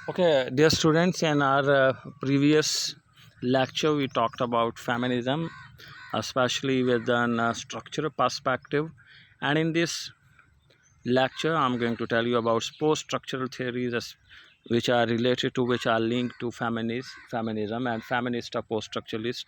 Okay, dear students, in our previous lecture, we talked about feminism, especially with an structural perspective. And in this lecture, I'm going to tell you about post-structural theories, which are related to, which are linked to feminism and feminist or post-structuralist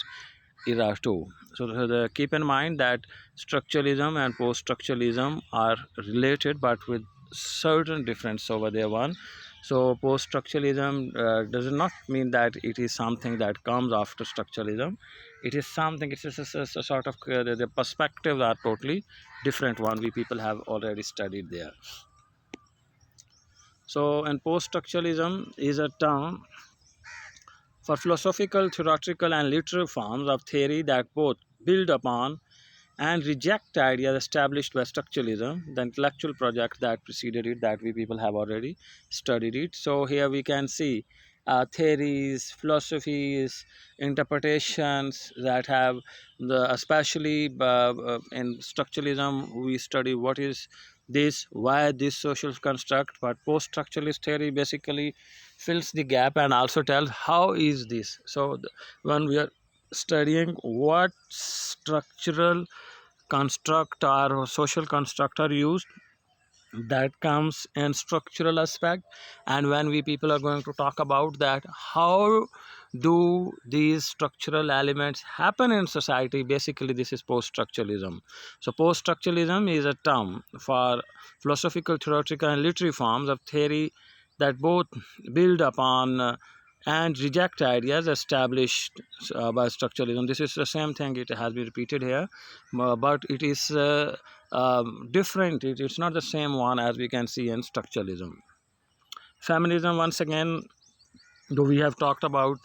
era too. So keep in mind that structuralism and post-structuralism are related, but with certain difference over there. One, so post-structuralism does not mean that it is something that comes after structuralism. It is something. It's a sort of the perspectives are totally different one. We people have already studied there. So, and post-structuralism is a term for philosophical, theoretical, and literary forms of theory that both build upon and reject ideas established by structuralism, the intellectual project that preceded it, that we people have already studied it. So here we can see theories, philosophies, interpretations that have especially in structuralism, we study what is this, why this social construct, but post-structuralist theory basically fills the gap and also tells how is this. So when we are studying what structural construct or social construct are used, that comes in structural aspect. And when we people are going to talk about that, how do these structural elements happen in society, basically this is post-structuralism. So post-structuralism is a term for philosophical, theoretical, and literary forms of theory that both build upon and reject ideas established by structuralism. This is the same thing, it has been repeated here, but it is different. It's not the same one as we can see in structuralism. Feminism, once again, though we have talked about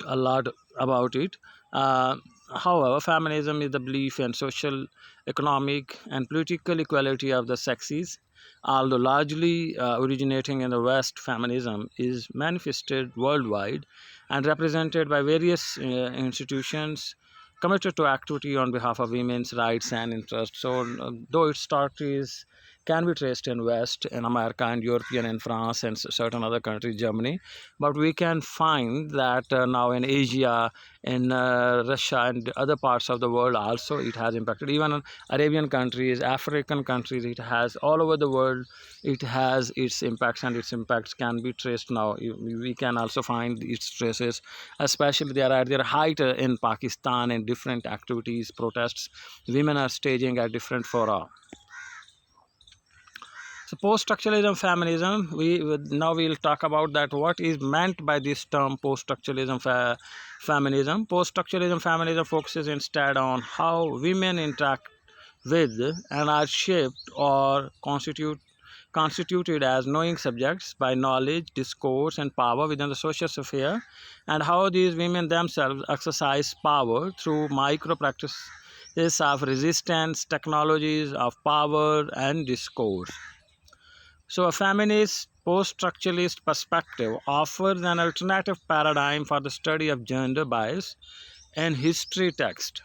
a lot about it. However, feminism is the belief in social, economic, and political equality of the sexes. Although largely originating in the West, feminism is manifested worldwide and represented by various institutions committed to activity on behalf of women's rights and interests. So, though its start is can be traced in West, in America and European, in France and certain other countries, Germany, but we can find that now in Asia, in Russia and other parts of the world also it has impacted. Even in Arabian countries, African countries, it has all over the world. It has its impacts, and its impacts can be traced now. We can also find its traces, especially they are at their height in Pakistan and different activities, protests. Women are staging at different fora. So post-structuralism feminism, now we'll talk about that what is meant by this term post-structuralism feminism. Post-structuralism feminism focuses instead on how women interact with and are shaped or constituted as knowing subjects by knowledge, discourse, and power within the social sphere, and how these women themselves exercise power through micro practices of resistance, technologies of power, and discourse. So, a feminist post-structuralist perspective offers an alternative paradigm for the study of gender bias in history text.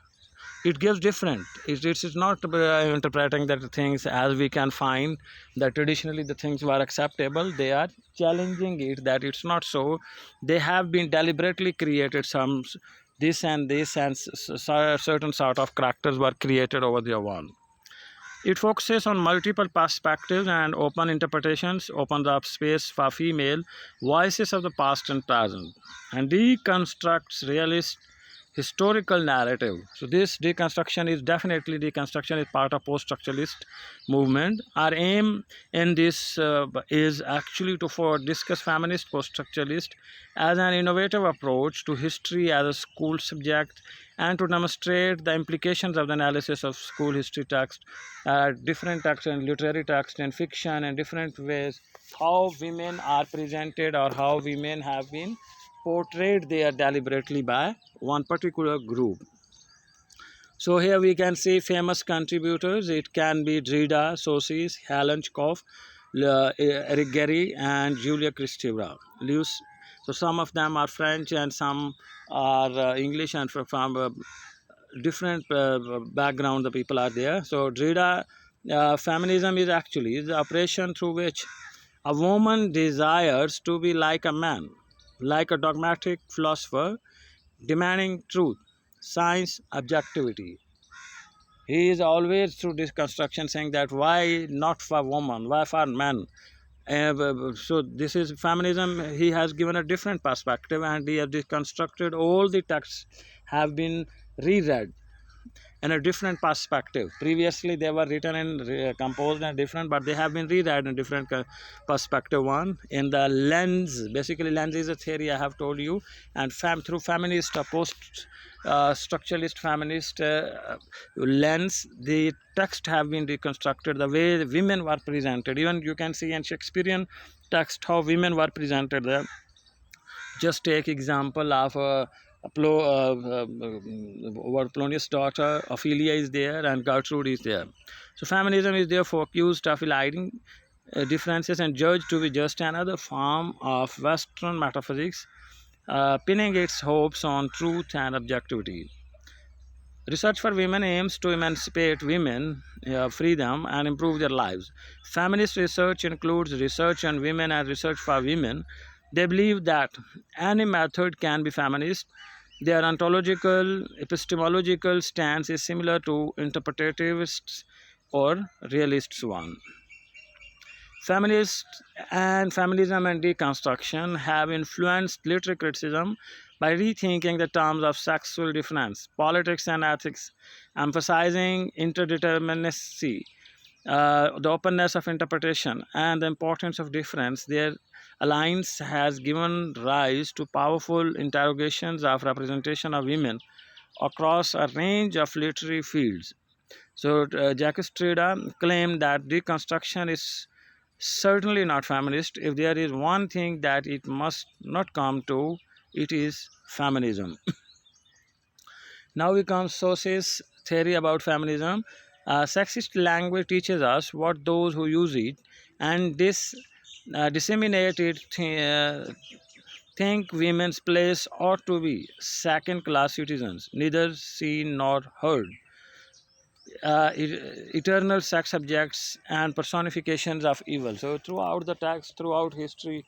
It gives different. It is not interpreting that things as we can find that traditionally the things were acceptable. They are challenging it that it's not so. They have been deliberately created some this and certain sort of characters were created over the one. It focuses on multiple perspectives and open interpretations, opens up space for female voices of the past and present, and deconstructs realist historical narrative. So this deconstruction is part of post-structuralist movement. Our aim in this is actually to discuss feminist post-structuralist as an innovative approach to history as a school subject, and to demonstrate the implications of the analysis of school history text, different texts and literary text and fiction, and different ways how women are presented or how women have been portrayed there deliberately by one particular group. So here we can see famous contributors. It can be Derrida, Saussure, Helen Cixous, Irigaray, and Julia Kristeva. Luce. So some of them are French and some are English, and from different background the people are there. So Derrida feminism is actually the operation through which A woman desires to be like a man, like a dogmatic philosopher, demanding truth, science, objectivity. He is always through this construction saying that why not for woman, why for men? So this is feminism. He has given a different perspective, and he has deconstructed all the texts have been reread in a different perspective. Previously, they were written and composed and different, but they have been reread in different perspective. One in the lens, basically, lens is a theory I have told you, and through feminist, post structuralist feminist lens, the text have been reconstructed. The way women were presented, even you can see in Shakespearean text how women were presented there. Just take example of Polonius' daughter Ophelia is there and Gertrude is there. So feminism is therefore accused of eliding differences and judged to be just another form of Western metaphysics, pinning its hopes on truth and objectivity. Research for Women aims to emancipate women, freedom, and improve their lives. Feminist research includes research on women and research for women. They believe that any method can be feminist. Their ontological, epistemological stance is similar to interpretivists or realists' one. Feminists and feminism and deconstruction have influenced literary criticism by rethinking the terms of sexual difference, politics, and ethics, emphasizing interdeterminacy, the openness of interpretation, and the importance of difference. Their alliance has given rise to powerful interrogations of representation of women across a range of literary fields. So, Jacques Derrida claimed that deconstruction is certainly not feminist. If there is one thing that it must not come to, it is feminism. Now we come Saussure's theory about feminism. Sexist language teaches us what those who use it and disseminate it think women's place ought to be second-class citizens, neither seen nor heard. Eternal sex objects and personifications of evil. So throughout the text, throughout history,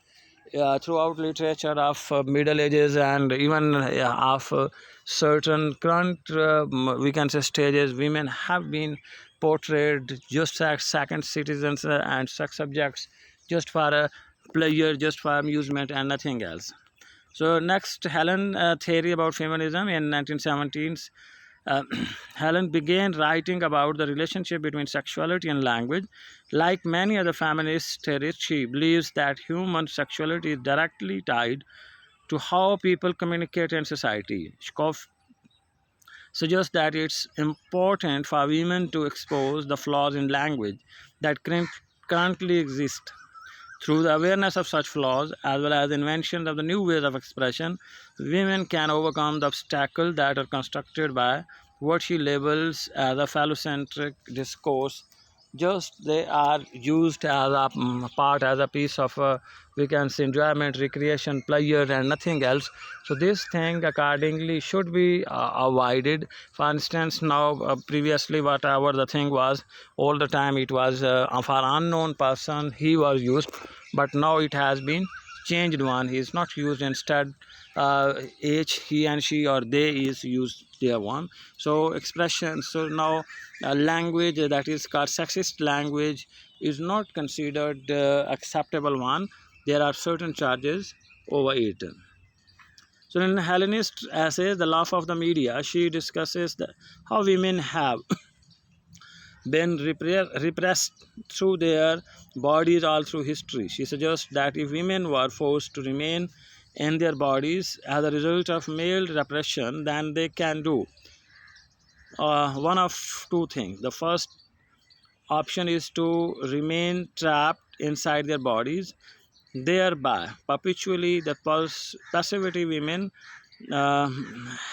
throughout literature of Middle Ages and even of certain current, we can say stages, women have been portrayed just as second citizens and sex objects, just for pleasure, just for amusement, and nothing else. So next, Helen theory about feminism in 1917s. uh, Helen began writing about the relationship between sexuality and language. Like many other feminist theorists, she believes that human sexuality is directly tied to how people communicate in society. She suggests that it's important for women to expose the flaws in language that currently exist. Through the awareness of such flaws, as well as invention of the new ways of expression, women can overcome the obstacles that are constructed by what she labels as a phallocentric discourse. Just they are used as a part, as a piece of, we can say, enjoyment, recreation, pleasure, and nothing else. So this thing accordingly should be avoided. For instance, now previously whatever the thing was, all the time it was for unknown person he was used, but now it has been changed one. He is not used, instead h, he and she or they is used there one. So expression, so now language that is called sexist language is not considered acceptable one. There are certain charges over it. So in Hellenist essay, The Law of the Media, she discusses how women have been repressed through their bodies all through history. She suggests that if women were forced to remain in their bodies as a result of male repression, then they can do one of two things. The first option is to remain trapped inside their bodies, thereby perpetually the passivity women uh,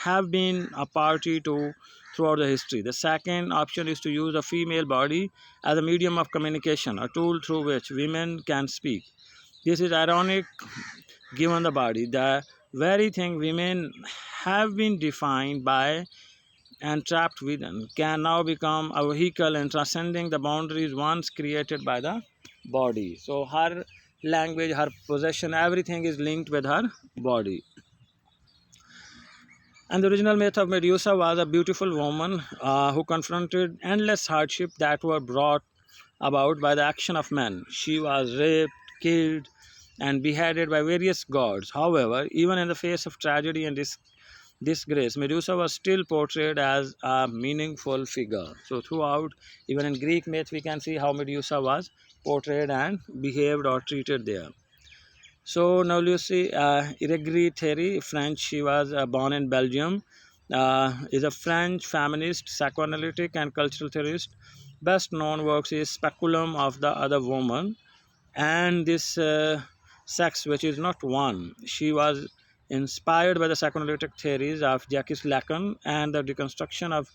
have been a party to throughout the history. The second option is to use the female body as a medium of communication, a tool through which women can speak. This is ironic given the body, the very thing women have been defined by and trapped within can now become a vehicle in transcending the boundaries once created by the body. So her language, her possession, everything is linked with her body. And the original myth of Medusa was a beautiful woman who confronted endless hardship that were brought about by the action of men. She was raped, killed, and beheaded by various gods. However, even in the face of tragedy and disgrace, Medusa was still portrayed as a meaningful figure. So, throughout, even in Greek myth, we can see how Medusa was portrayed and behaved or treated there. So now Luce Irigaray theory, French. She was born in Belgium. Is a French feminist, psychoanalytic, and cultural theorist. Best known works is Speculum of the Other Woman and this sex, which is not one. She was inspired by the psychoanalytic theories of Jacques Lacan and the deconstruction of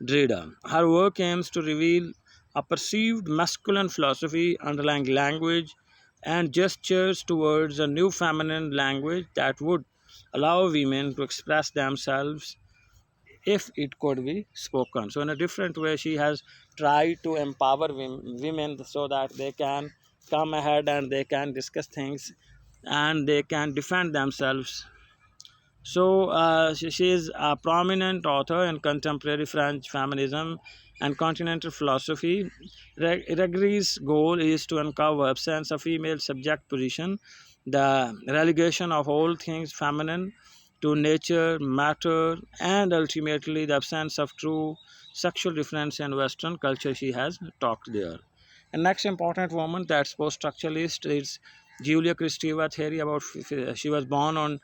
Derrida. Her work aims to reveal a perceived masculine philosophy underlying language and gestures towards a new feminine language that would allow women to express themselves if it could be spoken. So, in a different way, she has tried to empower women so that they can come ahead and they can discuss things and they can defend themselves. So, she is a prominent author in contemporary French feminism and continental philosophy. Irigaray's goal is to uncover absence of female subject position, the relegation of all things feminine to nature, matter, and ultimately the absence of true sexual difference in Western culture. She has talked there. And next important woman that's post-structuralist is Julia Kristeva theory about she was born on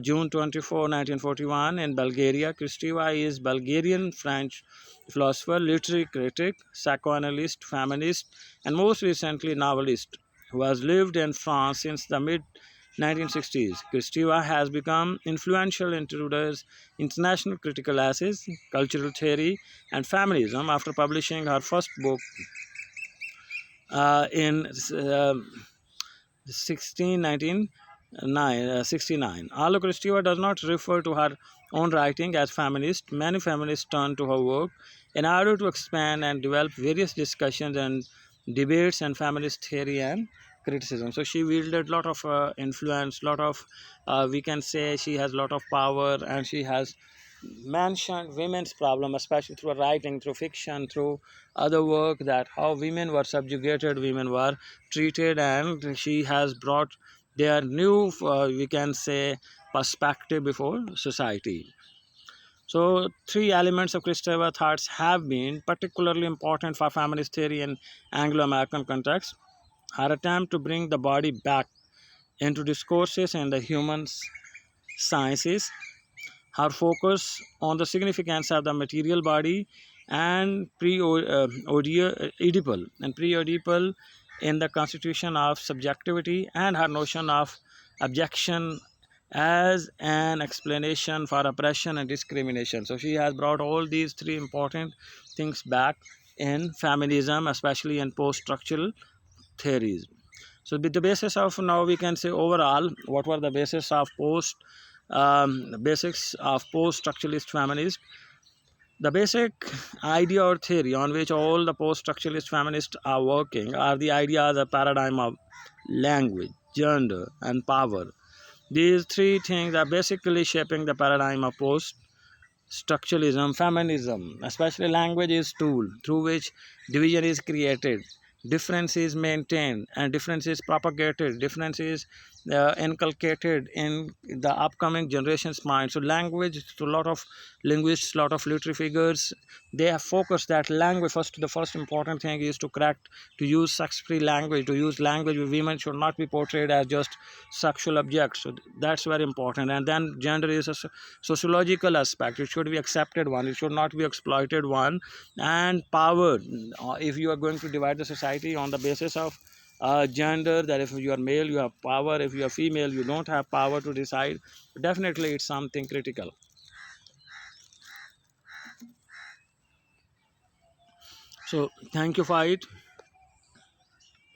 June 24, 1941 in Bulgaria. Kristeva is Bulgarian French philosopher, literary critic, psychoanalyst, feminist, and most recently novelist who has lived in France since the mid 1960s. Kristeva has become influential in today's international critical essays, cultural theory, and feminism after publishing her first book in 69. Although Kristeva does not refer to her own writing as feminist, many feminists turn to her work in order to expand and develop various discussions and debates and feminist theory and criticism. So she wielded a lot of influence, lot of we can say she has a lot of power, and she has mentioned women's problem, especially through writing, through fiction, through other work, that how women were subjugated, women were treated, and she has brought their new, we can say, perspective before society. So, three elements of Kristeva thoughts have been particularly important for feminist theory in Anglo-American context. Her attempt to bring the body back into discourses in the human sciences, her focus on the significance of the material body and pre-Oedipal in the constitution of subjectivity, and her notion of objection as an explanation for oppression and discrimination. So she has brought all these three important things back in feminism, especially in post-structural theories. So, with the basis of, now we can say overall, what were the basis of basics of post-structuralist feminist? The basic idea or theory on which all the post-structuralist feminists are working are the ideas, the paradigm of language, gender, and power. These three things are basically shaping the paradigm of post-structuralism feminism. Especially language is tool through which division is created, difference is maintained, and difference is propagated, difference is inculcated in the upcoming generation's mind. So language, to a lot of linguists, lot of literary figures, they have focused that language first. The first important thing is to correct, to use sex-free language, to use language where women should not be portrayed as just sexual objects. So that's very important. And then gender is a sociological aspect. It should be accepted one, it should not be exploited one. And power, if you are going to divide the society on the basis of gender, that if you are male you have power, if you are female you don't have power to decide, definitely it's something critical. So thank you for it.